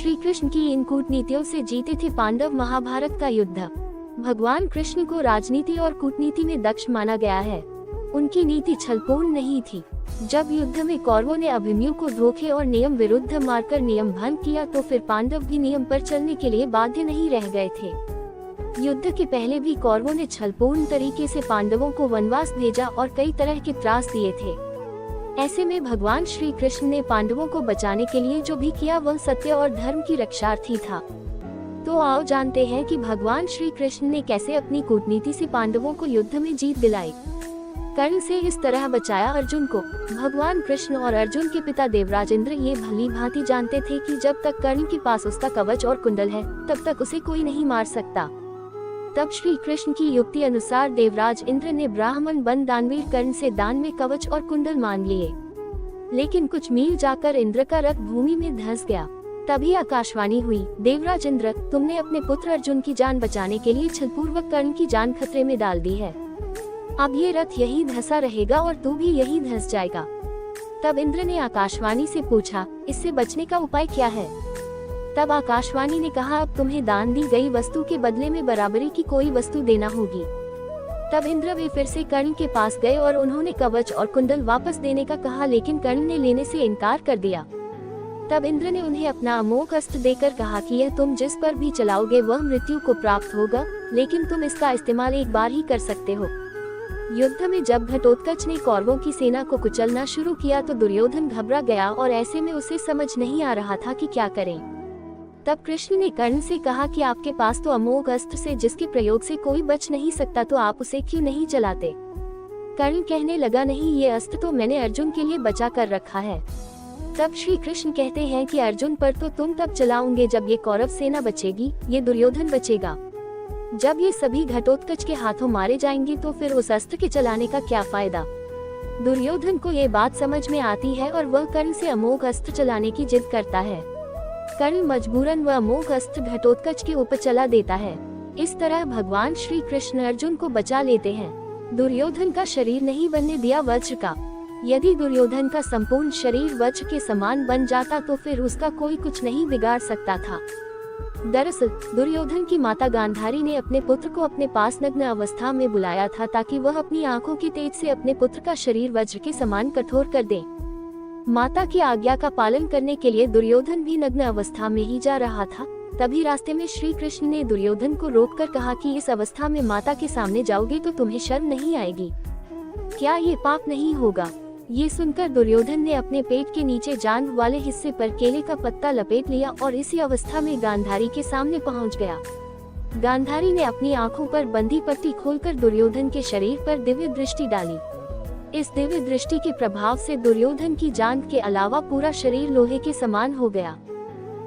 श्री कृष्ण की इन कूटनीतियों से जीते थे पांडव महाभारत का युद्ध। भगवान कृष्ण को राजनीति और कूटनीति में दक्ष माना गया है। उनकी नीति छलपूर्ण नहीं थी। जब युद्ध में कौरवों ने अभिमन्यु को धोखे और नियम विरुद्ध मारकर नियम भंग किया तो फिर पांडव भी नियम पर चलने के लिए बाध्य नहीं रह गए थे। युद्ध के पहले भी कौरवों ने छलपूर्ण तरीके से पांडवों को वनवास भेजा और कई तरह के त्रास दिए थे। ऐसे में भगवान श्री कृष्ण ने पांडवों को बचाने के लिए जो भी किया वह सत्य और धर्म की रक्षार्थी था। तो आओ जानते हैं कि भगवान श्री कृष्ण ने कैसे अपनी कूटनीति से पांडवों को युद्ध में जीत दिलाई। कर्ण से इस तरह बचाया अर्जुन को। भगवान कृष्ण और अर्जुन के पिता देवराज इंद्र ये भली भांति जानते थे कि जब तक कर्ण के पास उसका कवच और कुंडल है तब तक उसे कोई नहीं मार सकता। तब श्री कृष्ण की युक्ति अनुसार देवराज इंद्र ने ब्राह्मण बन दानवीर कर्ण से दान में कवच और कुंडल मांग लिए। लेकिन कुछ मील जाकर इंद्र का रथ भूमि में धंस गया। तभी आकाशवाणी हुई, देवराज इंद्र, तुमने अपने पुत्र अर्जुन की जान बचाने के लिए छलपूर्वक कर्ण की जान खतरे में डाल दी है। अब ये रथ यही धंसा रहेगा और तू भी यही धंस जाएगा। तब इंद्र ने आकाशवाणी से पूछा, इससे बचने का उपाय क्या है? तब आकाशवाणी ने कहा, अब तुम्हें दान दी गई वस्तु के बदले में बराबरी की कोई वस्तु देना होगी। तब इंद्र वे फिर से कर्ण के पास गए और उन्होंने कवच और कुंडल वापस देने का कहा, लेकिन कर्ण ने लेने से इनकार कर दिया। तब इंद्र ने उन्हें अपना अमोघ अस्त्र देकर कहा कि यह तुम जिस पर भी चलाओगे वह मृत्यु को प्राप्त होगा, लेकिन तुम इसका इस्तेमाल एक बार ही कर सकते हो। युद्ध में जब घटोत्कच ने कौरवों की सेना को कुचलना शुरू किया तो दुर्योधन घबरा गया और ऐसे में उसे समझ नहीं आ रहा था कि क्या करें। तब कृष्ण ने कर्ण से कहा कि आपके पास तो अमोघ अस्त्र से जिसके प्रयोग से कोई बच नहीं सकता, तो आप उसे क्यों नहीं चलाते? कर्ण कहने लगा, नहीं, ये अस्त्र तो मैंने अर्जुन के लिए बचा कर रखा है। तब श्री कृष्ण कहते हैं कि अर्जुन पर तो तुम तब चलाओगे जब ये कौरव सेना बचेगी, ये दुर्योधन बचेगा। जब ये सभी घटोत्कच के हाथों मारे जाएंगे तो फिर उस अस्त्र के चलाने का क्या फायदा? दुर्योधन को ये बात समझ में आती है और वह कर्ण से अमोघ अस्त्र चलाने की जिद करता है। कर्ण मजबूरन वह अमोघ अस्त्र घटोत्कच के ऊपर चला देता है। इस तरह भगवान श्री कृष्ण अर्जुन को बचा लेते हैं। दुर्योधन का शरीर नहीं बनने दिया वज्र का। यदि दुर्योधन का संपूर्ण शरीर वज्र के समान बन जाता तो फिर उसका कोई कुछ नहीं बिगाड़ सकता था। दरअसल दुर्योधन की माता गांधारी ने अपने पुत्र को अपने पास नग्न अवस्था में बुलाया था ताकि वह अपनी आंखों की तेज से अपने पुत्र का शरीर वज्र के समान कठोर कर दे। माता की आज्ञा का पालन करने के लिए दुर्योधन भी नग्न अवस्था में ही जा रहा था। तभी रास्ते में श्री कृष्ण ने दुर्योधन को रोककर कहा कि इस अवस्था में माता के सामने जाओगे तो तुम्हें शर्म नहीं आएगी? क्या ये पाप नहीं होगा? ये सुनकर दुर्योधन ने अपने पेट के नीचे जांघ वाले हिस्से पर केले का पत्ता लपेट लिया और इसी अवस्था में गांधारी के सामने पहुंच गया। गांधारी ने अपनी आंखों पर बंधी पट्टी खोलकर दुर्योधन के शरीर पर दिव्य दृष्टि डाली। इस दिव्य दृष्टि के प्रभाव से दुर्योधन की जांघ के अलावा पूरा शरीर लोहे के समान हो गया।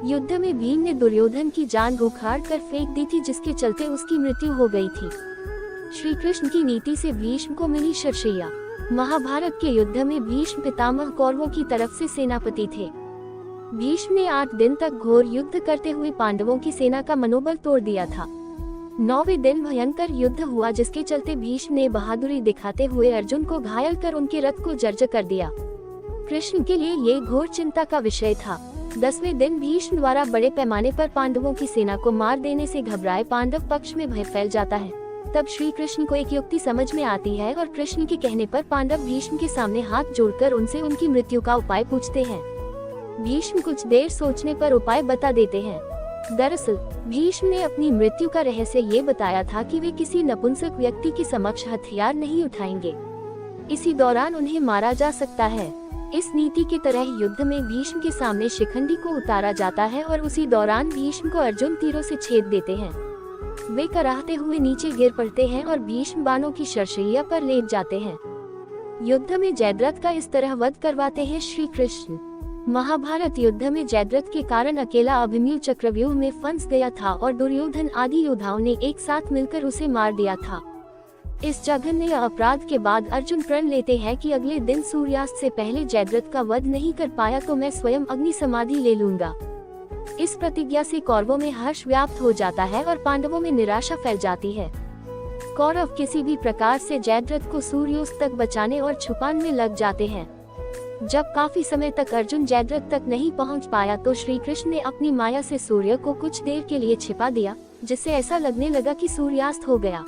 युद्ध में भीम ने दुर्योधन की जांघ उखाड़ कर फेंक दी थी, जिसके चलते उसकी मृत्यु हो गई थी। श्री कृष्ण की नीति से भीष्म को मिली शर्षैया। महाभारत के युद्ध में भीष्म पितामह कौरवों की तरफ से सेनापति थे। भीष्म ने 8 दिन तक घोर युद्ध करते हुए पांडवों की सेना का मनोबल तोड़ दिया था। 9वें दिन भयंकर युद्ध हुआ, जिसके चलते भीष्म ने बहादुरी दिखाते हुए अर्जुन को घायल कर उनके रथ को जर्जर कर दिया। कृष्ण के लिए ये घोर चिंता का विषय था। 10वें दिन भीष्म द्वारा बड़े पैमाने पर पांडवों की सेना को मार देने से घबराए पांडव पक्ष में भय फैल जाता है। तब श्री कृष्ण को एक युक्ति समझ में आती है और कृष्ण के कहने पर पांडव भीष्म के सामने हाथ जोड़कर उनसे उनकी मृत्यु का उपाय पूछते हैं। भीष्म कुछ देर सोचने पर उपाय बता देते हैं। दरअसल भीष्म ने अपनी मृत्यु का रहस्य ये बताया था कि वे किसी नपुंसक व्यक्ति के समक्ष हथियार नहीं उठाएंगे। इसी दौरान उन्हें मारा जा सकता है। इस नीति की तरह युद्ध में भीष्म के सामने शिखंडी को उतारा जाता है और उसी दौरान भीष्म को अर्जुन तीरों से छेद देते हैं। वे कराहते हुए नीचे गिर पड़ते हैं और भीष्म बाणों की शर्षैया पर लेट जाते हैं। युद्ध में जयद्रथ का इस तरह वध करवाते हैं श्री कृष्ण। महाभारत युद्ध में जयद्रथ के कारण अकेला अभिमन्यु चक्रव्यूह में फंस गया था और दुर्योधन आदि योद्धाओं ने एक साथ मिलकर उसे मार दिया था। इस जघन्य अपराध के बाद अर्जुन प्रण लेते हैं कि अगले दिन सूर्यास्त से पहले जयद्रथ का वध नहीं कर पाया तो मैं स्वयं अग्नि समाधि ले लूंगा। इस प्रतिज्ञा से कौरवों में हर्ष व्याप्त हो जाता है और पांडवों में निराशा फैल जाती है। कौरव किसी भी प्रकार से जयद्रथ को सूर्यास्त तक बचाने और छुपाने में लग जाते हैं। जब काफी समय तक अर्जुन जयद्रथ तक नहीं पहुंच पाया तो श्री कृष्ण ने अपनी माया से सूर्य को कुछ देर के लिए छिपा दिया, जिससे ऐसा लगने लगा कि सूर्यास्त हो गया।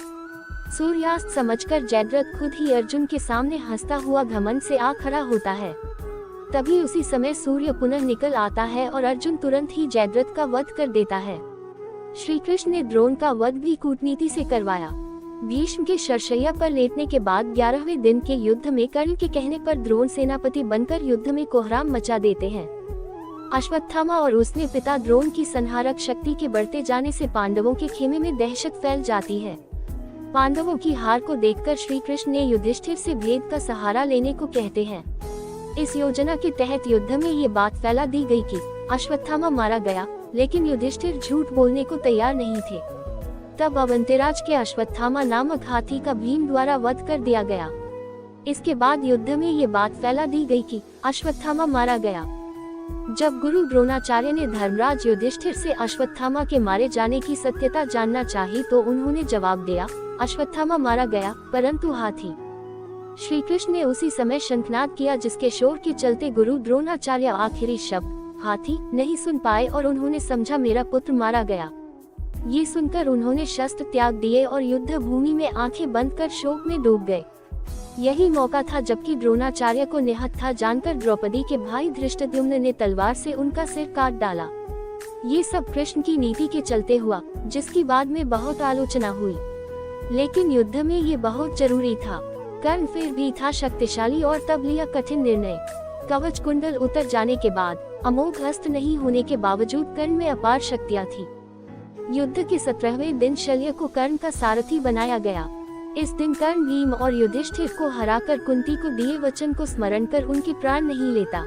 सूर्यास्त समझकर जयद्रथ खुद ही अर्जुन के सामने हंसता हुआ घमंड से आ खड़ा होता है। तभी उसी समय सूर्य पुनः निकल आता है और अर्जुन तुरंत ही जयद्रथ का वध कर देता है। श्री कृष्ण ने द्रोण का वध भी कूटनीति से करवाया। भीष्म के शरशैया पर लेटने के बाद 11वें दिन के युद्ध में कर्ण के कहने पर द्रोण सेनापति बनकर युद्ध में कोहराम मचा देते हैं। अश्वत्थामा और उसने पिता द्रोण की संहारक शक्ति के बढ़ते जाने से पांडवों के खेमे में दहशत फैल जाती है। पांडवों की हार को देखकर श्री कृष्ण ने युधिष्ठिर से भेद का सहारा लेने को कहते हैं। इस योजना के तहत युद्ध में ये बात फैला दी गई कि अश्वत्थामा मारा गया, लेकिन युधिष्ठिर झूठ बोलने को तैयार नहीं थे। तब अवंतिराज के अश्वत्थामा नामक हाथी का भीम द्वारा वध कर दिया गया। इसके बाद युद्ध में ये बात फैला दी गई कि अश्वत्थामा मारा गया। जब गुरु द्रोणाचार्य ने धर्मराज युधिष्ठिर से अश्वत्थामा के मारे जाने की सत्यता जानना चाही तो उन्होंने जवाब दिया, अश्वत्थामा मारा गया, परंतु हाथी। श्री कृष्ण ने उसी समय शंखनाद किया, जिसके शोर के चलते गुरु द्रोणाचार्य आखिरी शब्द हाथी नहीं सुन पाए और उन्होंने समझा मेरा पुत्र मारा गया। ये सुनकर उन्होंने शस्त्र त्याग दिए और युद्ध भूमि में आंखें बंद कर शोक में डूब गए। यही मौका था जबकि द्रोणाचार्य को निहत्था जानकर द्रौपदी के भाई धृष्टद्युम्न ने तलवार से उनका सिर काट डाला। ये सब कृष्ण की नीति के चलते हुआ, जिसकी बाद में बहुत आलोचना हुई, लेकिन युद्ध में ये बहुत जरूरी था। कर्ण फिर भी था शक्तिशाली और तब लिया कठिन निर्णय। कवच कुंडल उतर जाने के बाद, अमोघ अस्त्र नहीं होने के बावजूद कर्ण में अपार शक्तियाँ थी। युद्ध के 17वें दिन शल्य को कर्ण का सारथी बनाया गया। इस दिन कर्ण भीम और युधिष्ठिर को हराकर कुंती को दिए वचन को स्मरण कर उनके प्राण नहीं लेता।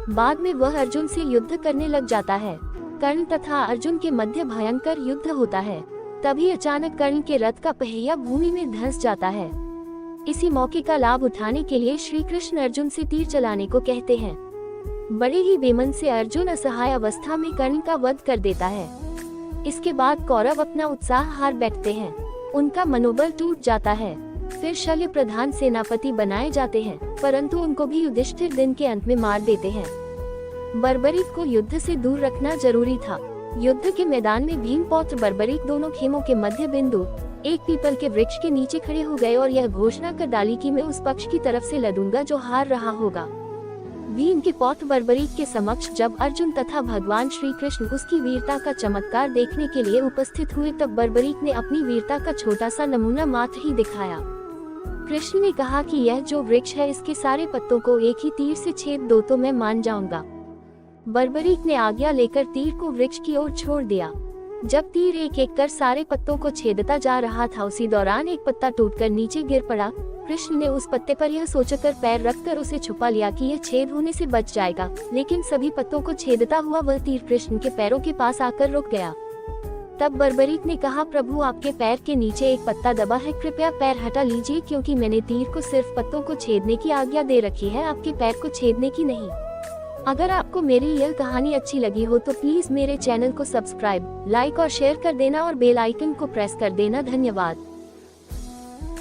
बाद में वह अर्जुन से युद्ध करने लग जाता है। कर्ण तथा अर्जुन के मध्य भयंकर युद्ध होता है। तभी अचानक कर्ण के रथ का पहिया भूमि में धंस जाता है। इसी मौके का लाभ उठाने के लिए श्री कृष्ण अर्जुन से तीर चलाने को कहते हैं। बड़े ही बेमन से अर्जुन असहाय अवस्था में कर्ण का वध कर देता है। इसके बाद कौरव अपना उत्साह हार बैठते हैं, उनका मनोबल टूट जाता है। फिर शल्य प्रधान सेनापति बनाए जाते हैं, परंतु उनको भी युधिष्ठिर दिन के अंत में मार देते हैं। बर्बरीक को युद्ध से दूर रखना जरूरी था। युद्ध के मैदान में भीम पौत्र बर्बरीक दोनों खेमों के मध्य बिंदु एक पीपल के वृक्ष के नीचे खड़े हो गए और यह घोषणा कर डाली कि मैं उस पक्ष की तरफ से लड़ूंगा जो हार रहा होगा। भीम के पौत्र बर्बरीक के समक्ष जब अर्जुन तथा भगवान श्री कृष्ण उसकी वीरता का चमत्कार देखने के लिए उपस्थित हुए, तब बर्बरीक ने अपनी वीरता का छोटा सा नमूना मात्र ही दिखाया। कृष्ण ने कहा कि यह जो वृक्ष है इसके सारे पत्तों को एक ही तीर से छेद दो तो मैं मान जाऊंगा। बर्बरीक ने आज्ञा लेकर तीर को वृक्ष की ओर छोड़ दिया। जब तीर एक एक कर सारे पत्तों को छेदता जा रहा था, उसी दौरान एक पत्ता टूटकर नीचे गिर पड़ा। कृष्ण ने उस पत्ते पर यह सोचकर पैर रखकर उसे छुपा लिया कि यह छेद होने से बच जाएगा, लेकिन सभी पत्तों को छेदता हुआ वह तीर कृष्ण के पैरों के पास आकर रुक गया। तब बर्बरीक ने कहा, प्रभु आपके पैर के नीचे एक पत्ता दबा है, कृपया पैर हटा लीजिए, क्योंकि मैंने तीर को सिर्फ पत्तों को छेदने की आज्ञा दे रखी है, आपके पैर को छेदने की नहीं। अगर आपको मेरी यह कहानी अच्छी लगी हो तो प्लीज मेरे चैनल को सब्सक्राइब, लाइक और शेयर कर देना और बेल आइकन को प्रेस कर देना। धन्यवाद।